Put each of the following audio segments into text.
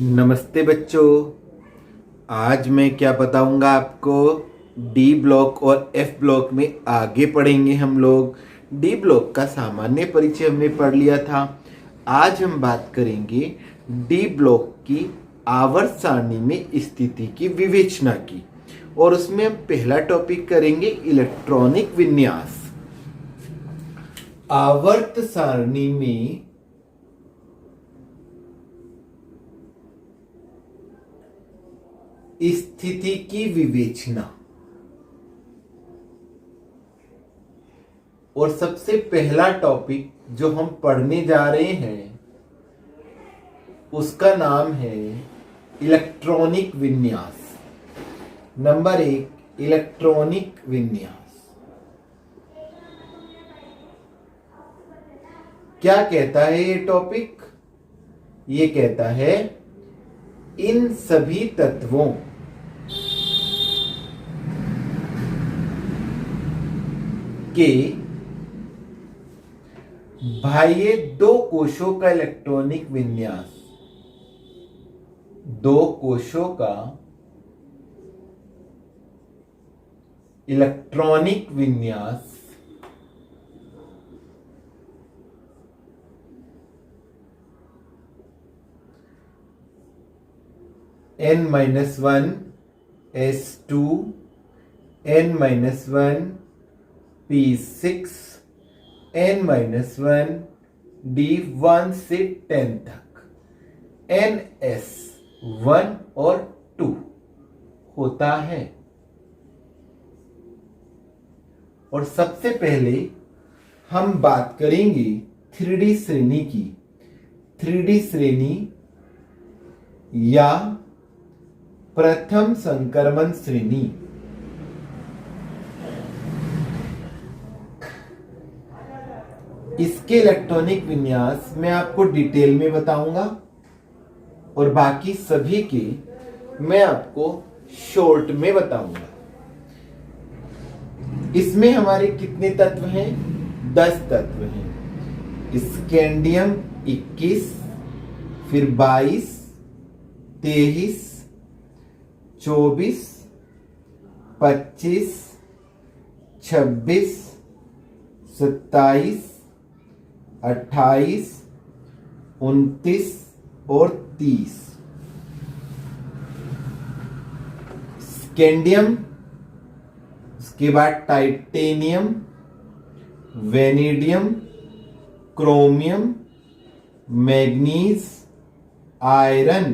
नमस्ते बच्चों। आज मैं क्या बताऊंगा आपको। डी ब्लॉक और एफ ब्लॉक में आगे पढ़ेंगे हम लोग। डी ब्लॉक का सामान्य परिचय हमने पढ़ लिया था। आज हम बात करेंगे डी ब्लॉक की आवर्त सारणी में स्थिति की विवेचना की, और उसमें हम पहला टॉपिक करेंगे इलेक्ट्रॉनिक विन्यास। आवर्त सारणी में स्थिति की विवेचना, और सबसे पहला टॉपिक जो हम पढ़ने जा रहे हैं उसका नाम है इलेक्ट्रॉनिक विन्यास। नंबर 1, इलेक्ट्रॉनिक विन्यास। क्या कहता है ये टॉपिक? ये कहता है इन सभी तत्वों के बाह्य दो कोशों का इलेक्ट्रॉनिक विन्यास, दो कोशों का इलेक्ट्रॉनिक विन्यास N-1 S2 N-1 P6 N-1 D1 से 10 तक NS1 और 2 होता है। और सबसे पहले हम बात करेंगे 3D श्रेणी की। 3D श्रेणी या प्रथम संक्रमण श्रेणी। इसके इलेक्ट्रॉनिक विन्यास मैं आपको डिटेल में बताऊंगा, और बाकी सभी के मैं आपको शॉर्ट में बताऊंगा। इसमें हमारे कितने तत्व हैं? 10 तत्व हैं। स्कैंडियम 21, फिर 22, 23, 24, 25, 26, 27, 28, 29 और 30। स्कैंडियम, उसके बाद titanium, vanadium, chromium, manganese, iron,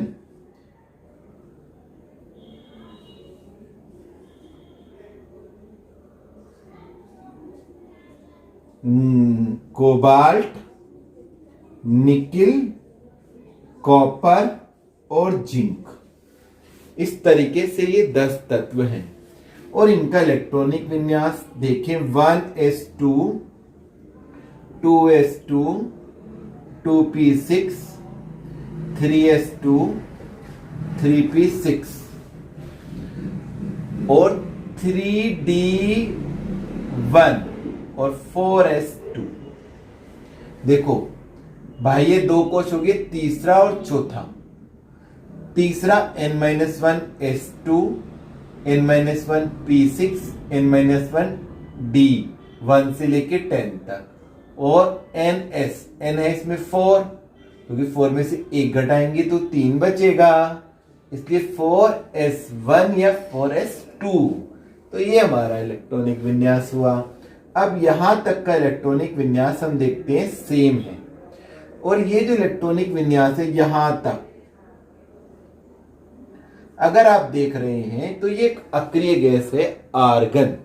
cobalt, nickel, copper और जिंक। इस तरीके से ये 10 तत्व हैं, और इनका इलेक्ट्रॉनिक विन्यास देखें। 1s2 2s2 2p6 3s2 3p6 और 3d1 और 4s2। देखो बाह्य दो कोश हो गए, तीसरा और चौथा। तीसरा N-1 S2 N-1 P6 N-1 D1 से लेके 10 तक, और NS में 4, क्योंकि 4 में से 1 घटाएंगे तो 3 बचेगा, इसलिए 4s1 या 4s2। तो ये हमारा इलेक्ट्रॉनिक विन्यास हुआ। अब यहां तक का इलेक्ट्रॉनिक विन्यास हम देखते हैं सेम है, और ये जो इलेक्ट्रॉनिक विन्यास है यहां तक अगर आप देख रहे हैं तो ये एक अक्रिय गैस है आर्गन,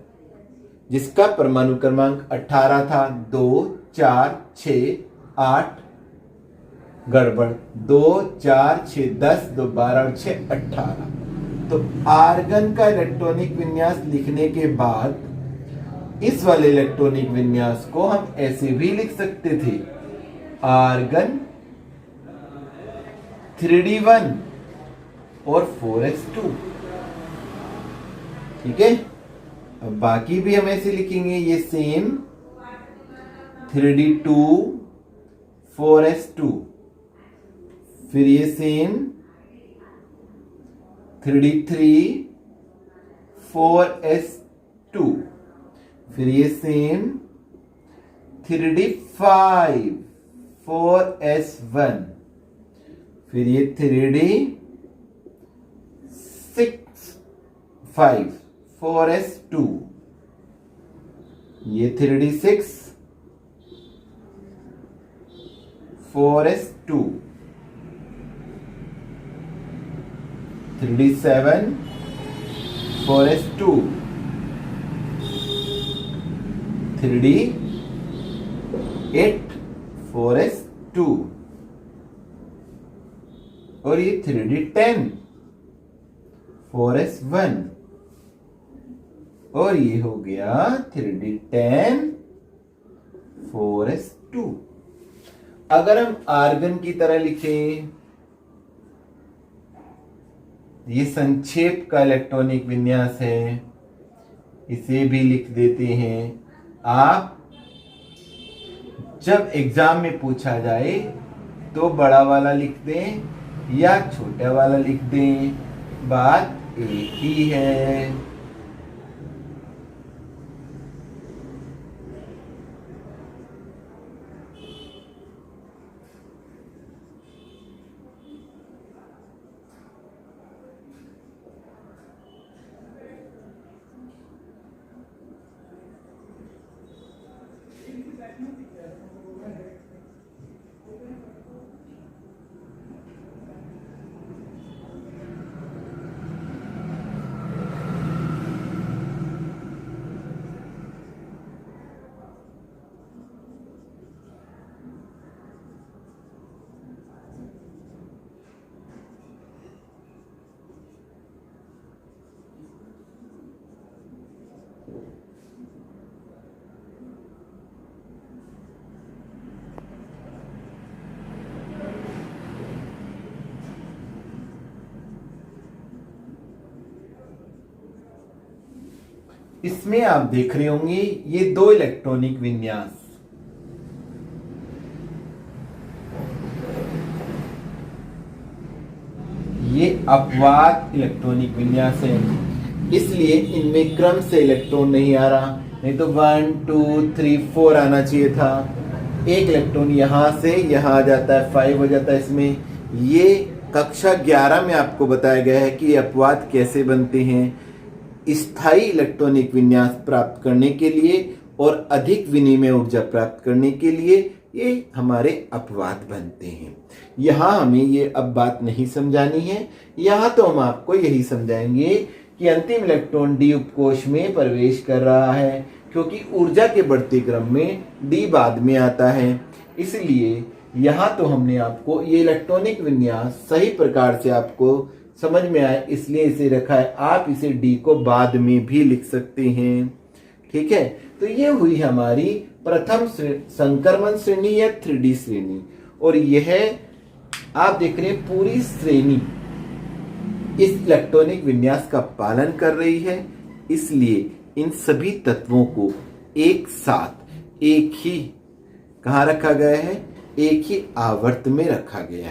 जिसका परमाणु क्रमांक 18 था। 2 4 6 8 गड़बड़, 2 4 6 10 2 12 और 6 18। तो आर्गन का इलेक्ट्रॉनिक विन्यास लिखने के बाद इस वाले इलेक्ट्रॉनिक विन्यास को हम ऐसे भी लिख सकते थे, आर्गन 3d1 और 4s2। ठीक है, अब बाकी भी हम ऐसे लिखेंगे, ये सेम 3d2 4s2, फिर ये सेम 3d3 4s2, फिर ये सेम 3d5 4s1, फिर ये 3d6 5 4s2, ये 3d6 4s2, 3d7 4s2, 3d8 4s2, और ये 3d10 4s1, और ये हो गया 3d10 4s2। अगर हम आर्गन की तरह लिखें, ये संक्षेप का इलेक्ट्रॉनिक विन्यास है, इसे भी लिख देते हैं। आप जब एग्जाम में पूछा जाए तो बड़ा वाला लिख दें या छोटा वाला लिख दें, बात एक ही है। इसमें आप देख रहे होंगे ये दो इलेक्ट्रॉनिक विन्यास, ये अपवाद इलेक्ट्रॉनिक विन्यास है, इसलिए इनमें क्रम से इलेक्ट्रॉन नहीं आ रहा, नहीं तो 1 2 3 4 आना चाहिए था। एक इलेक्ट्रॉन यहां से यहां आ जाता है, 5 हो जाता है इसमें। ये कक्षा 11 में आपको बताया गया है कि अपवाद कैसे बनते हैं। स्थायी इलेक्ट्रॉनिक विन्यास प्राप्त करने के लिए और अधिक विनिमय ऊर्जा प्राप्त करने के लिए ये हमारे अपवाद बनते हैं। यहाँ हमें ये अब बात नहीं समझानी है, यहाँ तो हम आपको यही समझाएंगे कि अंतिम इलेक्ट्रॉन डी उपकोष में प्रवेश कर रहा है, क्योंकि ऊर्जा के बढ़ते क्रम में डी बाद में आता है। इसलिए यहाँ तो हमने आपको ये इलेक्ट्रॉनिक विन्यास सही प्रकार से आपको समझ में आए इसलिए इसे रखा है। आप इसे डी को बाद में भी लिख सकते हैं, ठीक है। तो ये हुई हमारी प्रथम संक्रमण श्रेणी या 3D श्रेणी, और यह आप देख रहे हैं पूरी श्रेणी इस इलेक्ट्रॉनिक विन्यास का पालन कर रही है। इसलिए इन सभी तत्वों को एक साथ एक ही कहाँ रखा गया है, एक ही आवर्त में रखा गया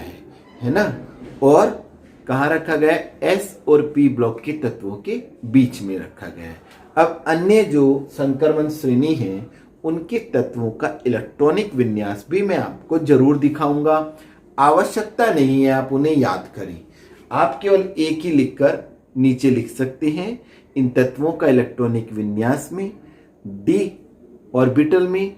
है ना। और कहाँ रखा गया है, एस और पी ब्लॉक के तत्वों के बीच में रखा गया है। अब अन्य जो संक्रमण श्रेणी है उनके तत्वों का इलेक्ट्रॉनिक विन्यास भी मैं आपको जरूर दिखाऊंगा। आवश्यकता नहीं है आप उन्हें याद करें, आप केवल एक ही लिखकर नीचे लिख सकते हैं। इन तत्वों का इलेक्ट्रॉनिक विन्यास में डी ऑर्बिटल में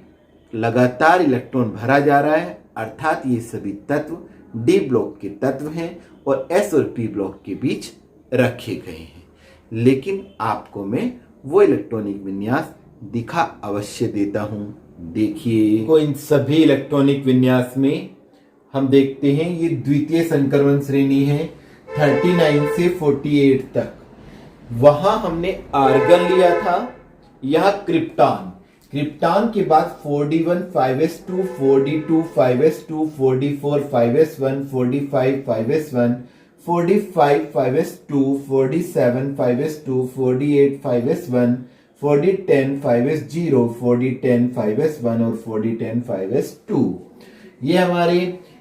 लगातार इलेक्ट्रॉन भरा जा रहा है, अर्थात ये सभी तत्व डी ब्लॉक के तत्व हैं और एस और पी ब्लॉक के बीच रखे गए हैं। लेकिन आपको मैं वो इलेक्ट्रॉनिक विन्यास दिखा अवश्य देता हूं। देखिए को इन सभी इलेक्ट्रॉनिक विन्यास में हम देखते हैं ये द्वितीय संक्रमण श्रेणी है 39 से 48 तक। वहां हमने आर्गन लिया था, यहां क्रिप्टॉन, क्रिप्टॉन के बाद 4d1 5s2 4d2 5s2 4d4 5s1 4d5 5s1 4d5 5s2 4d7 5s2 4d8 5s1 4d10 5s0 4d10 5s1 और 4d10 5s2। ये हमारे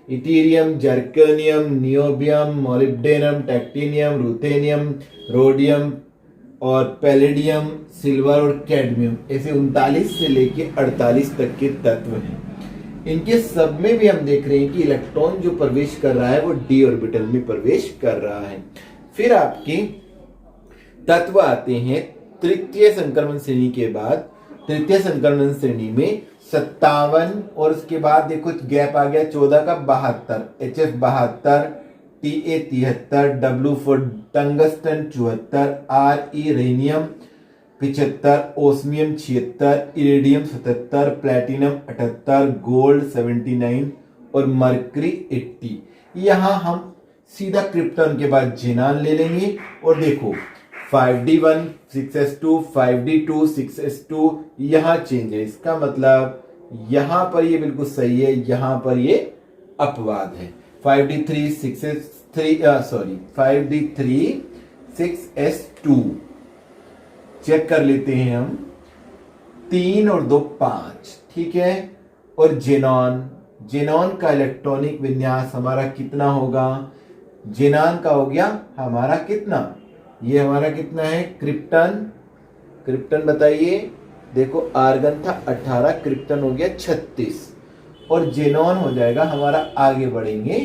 yttrium, zirconium, niobium, molybdenum, technetium, ruthenium, rhodium और पैलेडियम, सिल्वर और cadmium, ऐसे 39 से लेके 48 तक के तत्व हैं। इनके सब में भी हम देख रहे हैं कि इलेक्ट्रॉन जो प्रवेश कर रहा है वो डी ऑर्बिटल में प्रवेश कर रहा है। फिर आपके तत्व आते हैं तृतीय संक्रमण श्रेणी के बाद। तृतीय संक्रमण श्रेणी में 57 और उसके बाद देखो गैप आ गया 14 का 72, HF 72, TA 73, W for tungsten 74, RE rhenium 75, osmium 76, iridium 77, platinum 78, gold 79 और मरकरी 80। यहाँ हम सीधा क्रिप्टॉन के बाद जेनान ले लेंगे और देखो 5D1 6s2, 5D2 6s2, यहाँ चेंज है। इसका मतलब यहाँ पर ये बिल्कुल सही है, यहाँ पर ये अपवाद है। 5D3 6s2 चेक कर लेते हैं हम। 3 और 2 5, ठीक है। और जेनॉन का इलेक्ट्रॉनिक विन्यास हमारा कितना होगा? जेनान का हो गया हमारा कितना, ये हमारा कितना है? क्रिप्टन बताइए। देखो आर्गन था 18, क्रिप्टन हो गया 36 और जेनॉन हो जाएगा हमारा। आगे बढ़ेंगे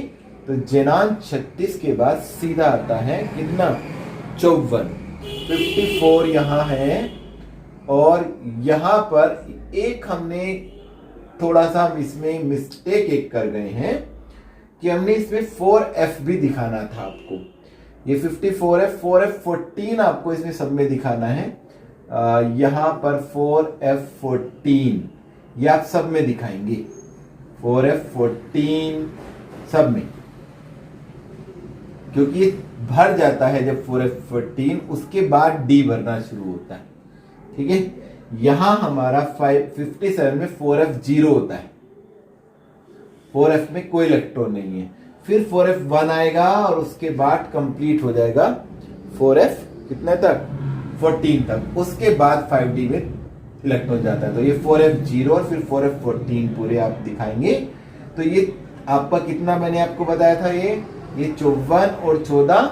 तो जेनॉन 36 के बाद सीधा आता है कितना? 54, 54 यहाँ है। और यहाँ पर एक हमने थोड़ा सा हम इसमें मिस्टेक एक कर गए हैं कि हमने इसमें 4F भी दिखाना था आपको। ये 54 है, 4F14 आपको इसमें सब में दिखाना है। यहाँ पर 4F14 ये आप सब में दिखाएंगे, 4F14 सब में, क्योंकि ये भर जाता है जब 4F14, उसके बाद D भरना शुरू होता है, ठीक है। यहां हमारा 57 में 4F0 होता है, 4F में कोई इलेक्ट्रॉन नहीं है। फिर 4F1 आएगा और उसके बाद कंप्लीट हो जाएगा 4F कितने तक? 14 तक। उसके बाद 5D में इलेक्ट्रॉन जाता है। तो ये 4F0 और फिर 4F14 पूरे आप दिखाएंगे। तो ये आपका कितना मैंने आपको बताया था, ये 54 और 14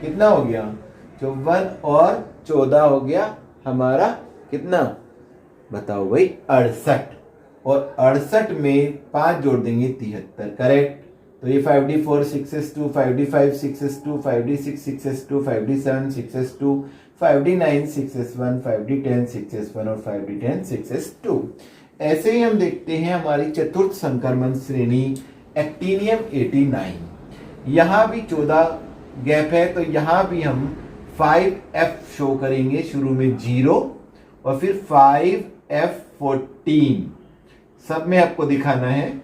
कितना हो गया? 54 और 14 हो गया हमारा कितना? बताओ भाई, 68। और 68 में 5 जोड़ देंगे 73, करेक्ट। तो ये 5D4 6s2, 5D5 6s2, 5D6 6s2, 5D7 6s2, 5D9 6s1, 5D10 6s1 और 5D10 6s2। ऐसे ही हम देखते हैं हमारी चतुर्थ संक्रमण श्रेणी एक्टिनियम 89। यहाँ भी 14 गैप है, तो यहाँ भी हम 5F शो करेंगे, शुरू में 0 और फिर 5F14 सब में आपको दिखाना है।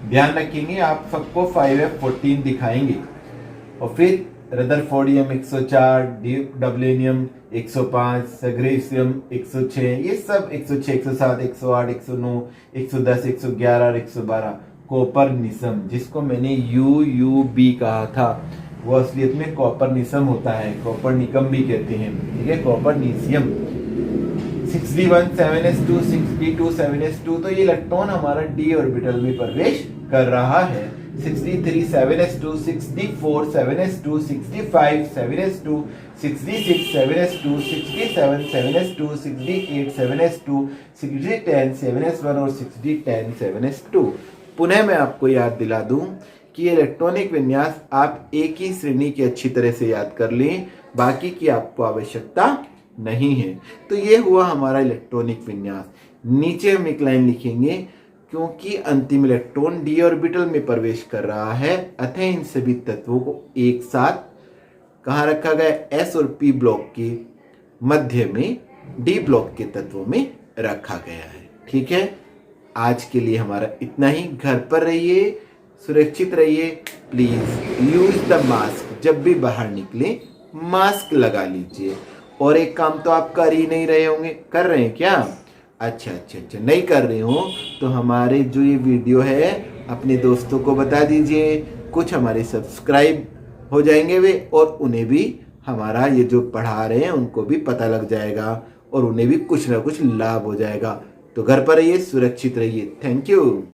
ध्यान रखेंगे, आप सबको 5F14 दिखाएंगे। और फिर रदरफोर्डियम 104, डब्लेनियम 105, सग्रेसियम 106, ये सब 106, 107, 108, 109, 110, 111 और 112। कॉपरनिसम, जिसको मैंने UUB कहा था, वो असलियत में कॉपरनिसम होता है, कॉपरनिकम भी कहते हैं, ठीक है। कॉपरनीसियम 6D1 7s2, 6D2 7s2। तो ये इलेक्ट्रॉन हमारा D ऑर्बिटल में प्रवेश कर रहा है। 6D3 7s2, 6D4 7s2, 6D5 7s2, 6D6 7s2, 6D7 7s2, 6D8 7s2, 6D10 7s1 और 6D10 7s2। पुनः मैं आपको याद दिला दूं कि इलेक्ट्रॉनिक विन्यास आप एक ही श्रेणी की अच्छी तरह से याद कर लें, बाकी की आपको आवश्यकता नहीं है। तो ये हुआ हमारा इलेक्ट्रॉनिक विन्यास। नीचे हम एक लाइन लिखेंगे, क्योंकि अंतिम इलेक्ट्रॉन D ऑर्बिटल में प्रवेश कर रहा है, अतः इन सभी तत्वों को एक साथ कहाँ रखा गया? S और P ब्लॉक के मध्य में D ब्लॉक के तत्वों में रखा गया है, ठीक है। आज के लिए हमारा इतना ही। घर पर रहिए, सुरक्षित रहिए, प्लीज यूज द मास्क। जब भी बाहर निकले मास्क लगा लीजिए। और एक काम तो आप कर ही नहीं रहे होंगे, कर रहे हैं क्या? अच्छा, नहीं कर रहे हो तो हमारे जो ये वीडियो है अपने दोस्तों को बता दीजिए। कुछ हमारे सब्सक्राइब हो जाएंगे वे, और उन्हें भी हमारा ये जो पढ़ा रहे हैं उनको भी पता लग जाएगा और उन्हें भी कुछ ना कुछ लाभ हो जाएगा। तो घर पर रहिए, सुरक्षित रहिए। Thank you.